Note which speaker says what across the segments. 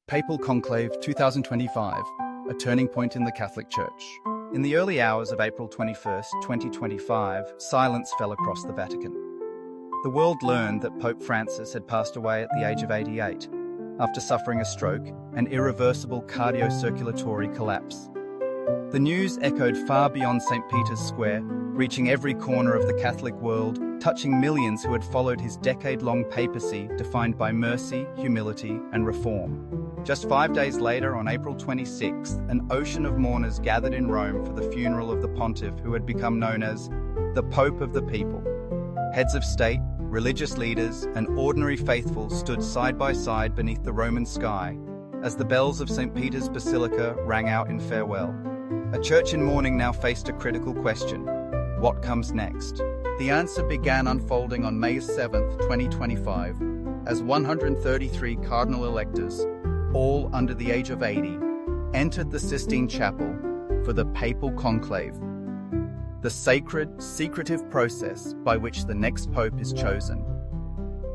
Speaker 1: Papal Conclave 2025, a turning point in the Catholic Church. In the early hours of April 21, 2025, silence fell across the Vatican. The world learned that Pope Francis had passed away at the age of 88, after suffering a stroke and irreversible cardiocirculatory collapse. The news echoed far beyond St. Peter's Square, reaching every corner of the Catholic world, touching millions who had followed his decade-long papacy defined by mercy, humility, and reform. Just 5 days later, on April 26th, an ocean of mourners gathered in Rome for the funeral of the pontiff who had become known as the Pope of the People. Heads of state, religious leaders, and ordinary faithful stood side by side beneath the Roman sky as the bells of St. Peter's Basilica rang out in farewell. A church in mourning now faced a critical question: what comes next? The answer began unfolding on May 7, 2025, as 133 cardinal electors, all under the age of 80, entered the Sistine Chapel for the Papal Conclave, the sacred, secretive process by which the next pope is chosen.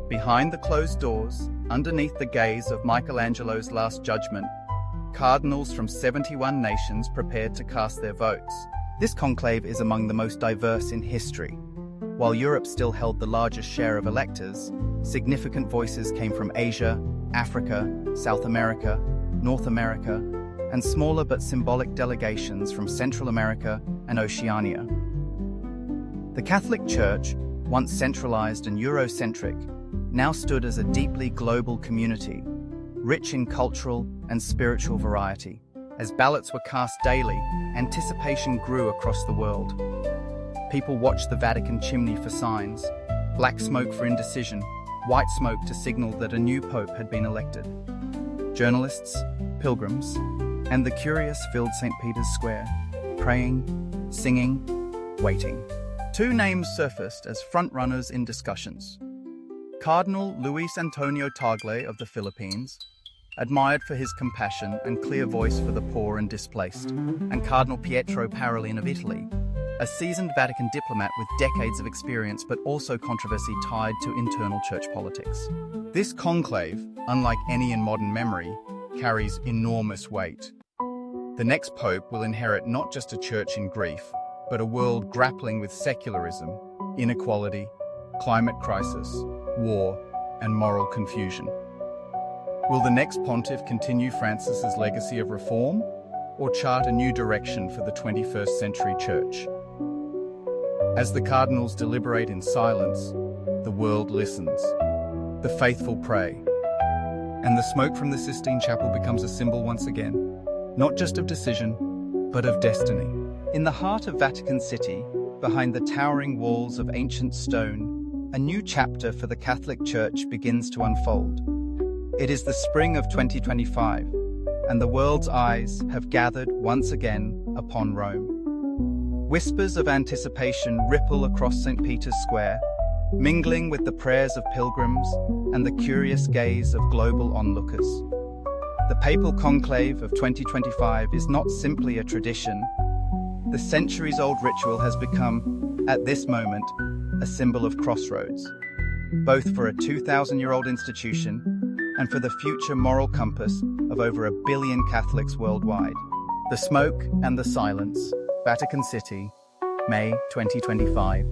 Speaker 1: Behind the closed doors, underneath the gaze of Michelangelo's Last Judgment, cardinals from 71 nations prepared to cast their votes. This conclave is among the most diverse in history. While Europe still held the largest share of electors, significant voices came from Asia, Africa, South America, North America, and smaller but symbolic delegations from Central America and Oceania. The Catholic Church, once centralized and Eurocentric, now stood as a deeply global community, rich in cultural and spiritual variety. As ballots were cast daily, anticipation grew across the world. People watched the Vatican chimney for signs: black smoke for indecision, white smoke to signal that a new pope had been elected. Journalists, pilgrims, and the curious filled St. Peter's Square, praying, singing, waiting. Two names surfaced as frontrunners in discussions. Cardinal Luis Antonio Tagle of the Philippines, admired for his compassion and clear voice for the poor and displaced, and Cardinal Pietro Parolin of Italy, a seasoned Vatican diplomat with decades of experience but also controversy tied to internal church politics. This conclave, unlike any in modern memory, carries enormous weight. The next pope will inherit not just a church in grief, but a world grappling with secularism, inequality, climate crisis, war, and moral confusion. Will the next pontiff continue Francis's legacy of reform, or chart a new direction for the 21st century church? As the cardinals deliberate in silence, the world listens. The faithful pray. And the smoke from the Sistine Chapel becomes a symbol once again, not just of decision, but of destiny. In the heart of Vatican City, behind the towering walls of ancient stone, a new chapter for the Catholic Church begins to unfold. It is the spring of 2025, and the world's eyes have gathered once again upon Rome. Whispers of anticipation ripple across St. Peter's Square, mingling with the prayers of pilgrims and the curious gaze of global onlookers. The Papal Conclave of 2025 is not simply a tradition. The centuries-old ritual has become, at this moment, a symbol of crossroads, both for a 2,000-year-old institution and for the future moral compass of over 1 billion Catholics worldwide. The smoke and the silence. Vatican City, May 2025.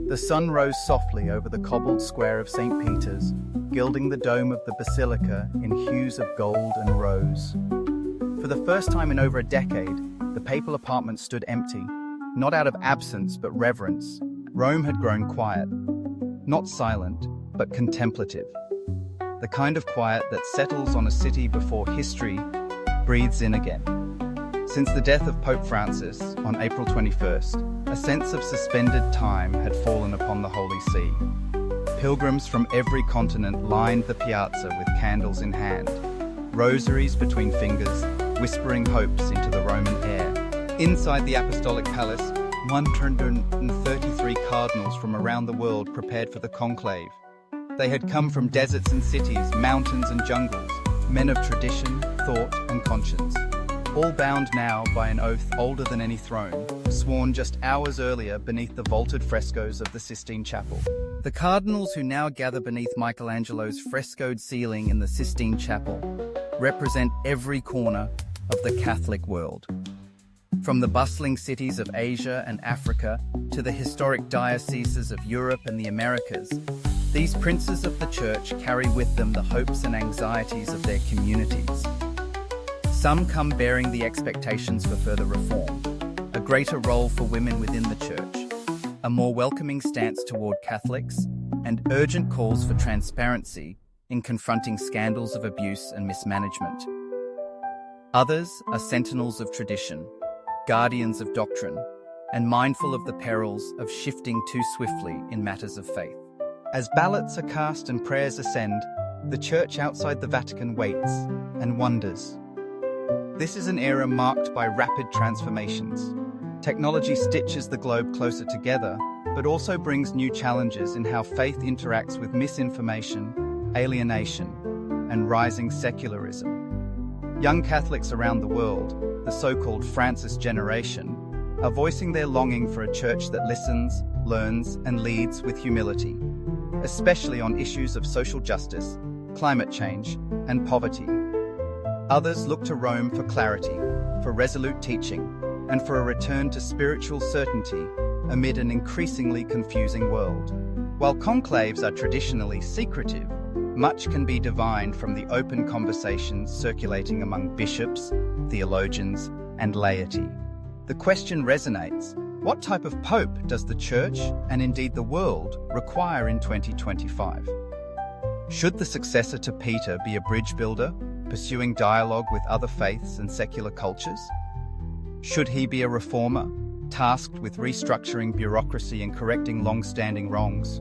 Speaker 1: The sun rose softly over the cobbled square of St. Peter's, gilding the dome of the basilica in hues of gold and rose. For the first time in over a decade, the papal apartment stood empty, not out of absence but reverence. Rome had grown quiet, not silent, but contemplative. The kind of quiet that settles on a city before history breathes in again. Since the death of Pope Francis on April 21st, a sense of suspended time had fallen upon the Holy See. Pilgrims from every continent lined the piazza with candles in hand, rosaries between fingers, whispering hopes into the Roman air. Inside the Apostolic Palace, 133 cardinals from around the world prepared for the conclave. They had come from deserts and cities, mountains and jungles, men of tradition, thought and conscience. All bound now by an oath older than any throne, sworn just hours earlier beneath the vaulted frescoes of the Sistine Chapel. The cardinals who now gather beneath Michelangelo's frescoed ceiling in the Sistine Chapel represent every corner of the Catholic world. From the bustling cities of Asia and Africa to the historic dioceses of Europe and the Americas, these princes of the Church carry with them the hopes and anxieties of their communities. Some come bearing the expectations for further reform, a greater role for women within the Church, a more welcoming stance toward Catholics, and urgent calls for transparency in confronting scandals of abuse and mismanagement. Others are sentinels of tradition, guardians of doctrine, and mindful of the perils of shifting too swiftly in matters of faith. As ballots are cast and prayers ascend, the Church outside the Vatican waits and wonders. This is an era marked by rapid transformations. Technology stitches the globe closer together, but also brings new challenges in how faith interacts with misinformation, alienation, and rising secularism. Young Catholics around the world, the so-called Francis generation, are voicing their longing for a church that listens, learns, and leads with humility, especially on issues of social justice, climate change, and poverty. Others look to Rome for clarity, for resolute teaching, and for a return to spiritual certainty amid an increasingly confusing world. While conclaves are traditionally secretive, much can be divined from the open conversations circulating among bishops, theologians, and laity. The question resonates: what type of pope does the Church, and indeed the world, require in 2025? Should the successor to Peter be a bridge builder, pursuing dialogue with other faiths and secular cultures? Should he be a reformer, tasked with restructuring bureaucracy and correcting long-standing wrongs?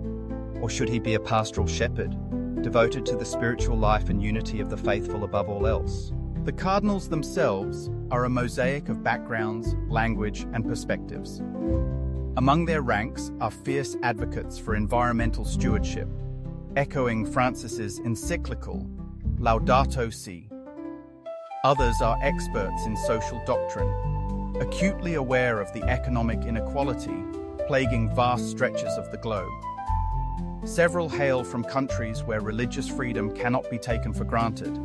Speaker 1: Or should he be a pastoral shepherd, devoted to the spiritual life and unity of the faithful above all else? The cardinals themselves are a mosaic of backgrounds, language, and perspectives. Among their ranks are fierce advocates for environmental stewardship, echoing Francis's encyclical Laudato Si. Others are experts in social doctrine, acutely aware of the economic inequality plaguing vast stretches of the globe. Several hail from countries where religious freedom cannot be taken for granted,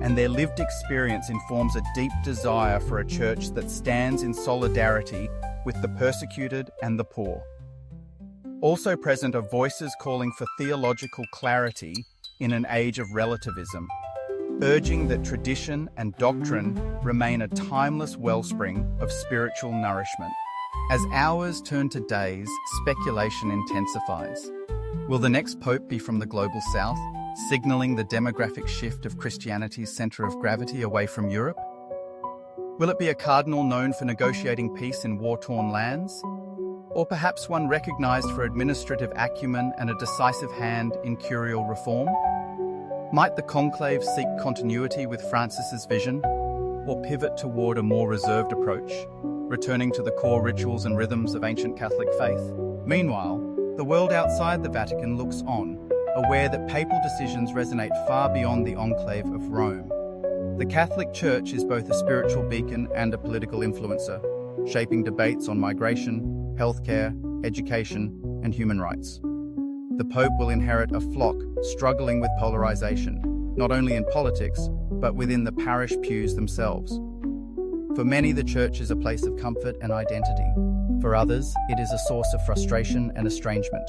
Speaker 1: and their lived experience informs a deep desire for a church that stands in solidarity with the persecuted and the poor. Also present are voices calling for theological clarity in an age of relativism, urging that tradition and doctrine remain a timeless wellspring of spiritual nourishment. As hours turn to days, speculation intensifies. Will the next pope be from the global south, signaling the demographic shift of Christianity's center of gravity away from Europe? Will it be a cardinal known for negotiating peace in war-torn lands? Or perhaps one recognized for administrative acumen and a decisive hand in curial reform? Might the conclave seek continuity with Francis's vision, or pivot toward a more reserved approach, returning to the core rituals and rhythms of ancient Catholic faith? Meanwhile, the world outside the Vatican looks on, aware that papal decisions resonate far beyond the enclave of Rome. The Catholic Church is both a spiritual beacon and a political influencer, shaping debates on migration, healthcare, education, and human rights. The Pope will inherit a flock struggling with polarization, not only in politics, but within the parish pews themselves. For many, the Church is a place of comfort and identity. For others, it is a source of frustration and estrangement.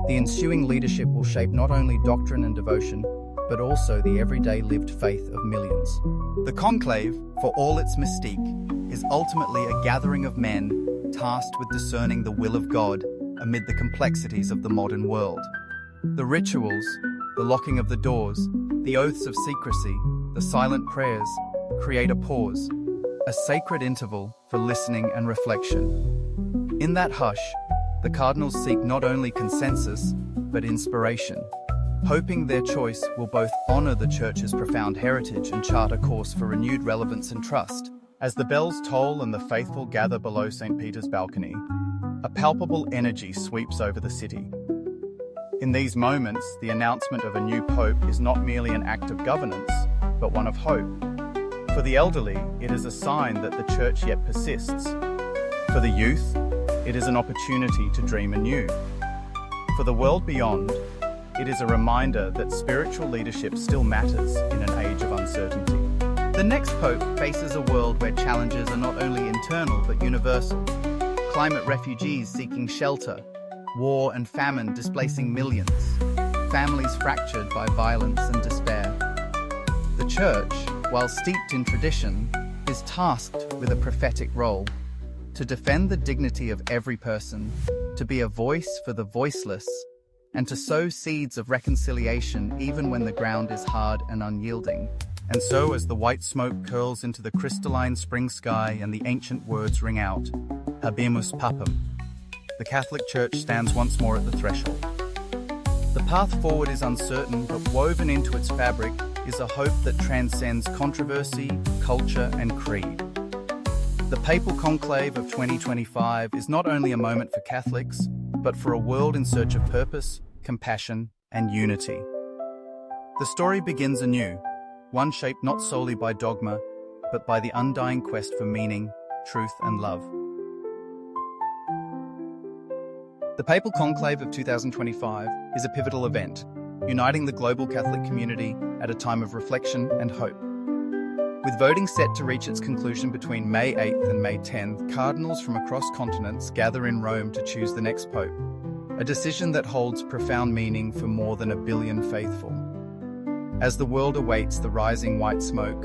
Speaker 1: The ensuing leadership will shape not only doctrine and devotion, but also the everyday lived faith of millions. The conclave, for all its mystique, is ultimately a gathering of men tasked with discerning the will of God amid the complexities of the modern world. The rituals, the locking of the doors, the oaths of secrecy, the silent prayers, create a pause, a sacred interval for listening and reflection. In that hush, the cardinals seek not only consensus, but inspiration, hoping their choice will both honor the Church's profound heritage and chart a course for renewed relevance and trust. As the bells toll and the faithful gather below St. Peter's balcony, a palpable energy sweeps over the city. In these moments, the announcement of a new pope is not merely an act of governance, but one of hope. For the elderly, it is a sign that the Church yet persists. For the youth, it is an opportunity to dream anew. For the world beyond, it is a reminder that spiritual leadership still matters in an age of uncertainty. The next pope faces a world where challenges are not only internal but universal. Climate refugees seeking shelter, war and famine displacing millions, families fractured by violence and despair. The Church, while steeped in tradition, is tasked with a prophetic role: to defend the dignity of every person, to be a voice for the voiceless, and to sow seeds of reconciliation even when the ground is hard and unyielding. And so, as the white smoke curls into the crystalline spring sky and the ancient words ring out, Habemus Papam, the Catholic Church stands once more at the threshold. The path forward is uncertain, but woven into its fabric is a hope that transcends controversy, culture, and creed. The Papal Conclave of 2025 is not only a moment for Catholics, but for a world in search of purpose, compassion, and unity. The story begins anew, one shaped not solely by dogma, but by the undying quest for meaning, truth, and love. The Papal Conclave of 2025 is a pivotal event, uniting the global Catholic community at a time of reflection and hope. With voting set to reach its conclusion between May 8th and May 10th, cardinals from across continents gather in Rome to choose the next pope, a decision that holds profound meaning for more than 1 billion faithful. As the world awaits the rising white smoke,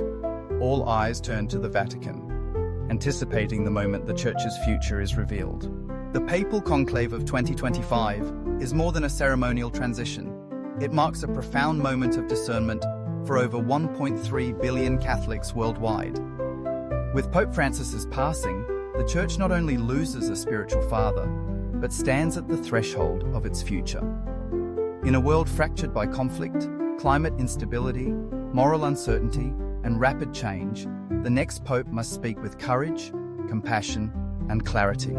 Speaker 1: all eyes turn to the Vatican, anticipating the moment the Church's future is revealed. The Papal Conclave of 2025 is more than a ceremonial transition. It marks a profound moment of discernment for over 1.3 billion Catholics worldwide. With Pope Francis's passing, the Church not only loses a spiritual father, but stands at the threshold of its future. In a world fractured by conflict, climate instability, moral uncertainty, and rapid change, the next pope must speak with courage, compassion, and clarity.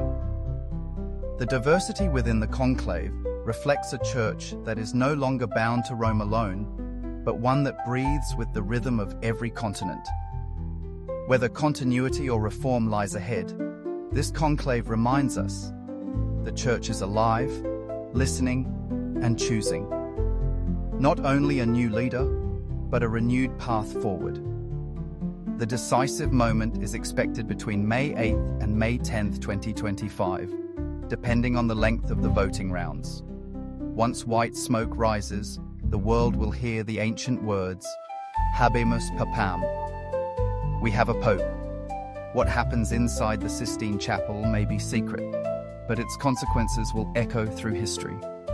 Speaker 1: The diversity within the conclave reflects a church that is no longer bound to Rome alone, but one that breathes with the rhythm of every continent. Whether continuity or reform lies ahead, this conclave reminds us the Church is alive, listening, and choosing. Not only a new leader, but a renewed path forward. The decisive moment is expected between May 8th and May 10th, 2025, depending on the length of the voting rounds. Once white smoke rises, the world will hear the ancient words, Habemus Papam. We have a pope. What happens inside the Sistine Chapel may be secret, but its consequences will echo through history.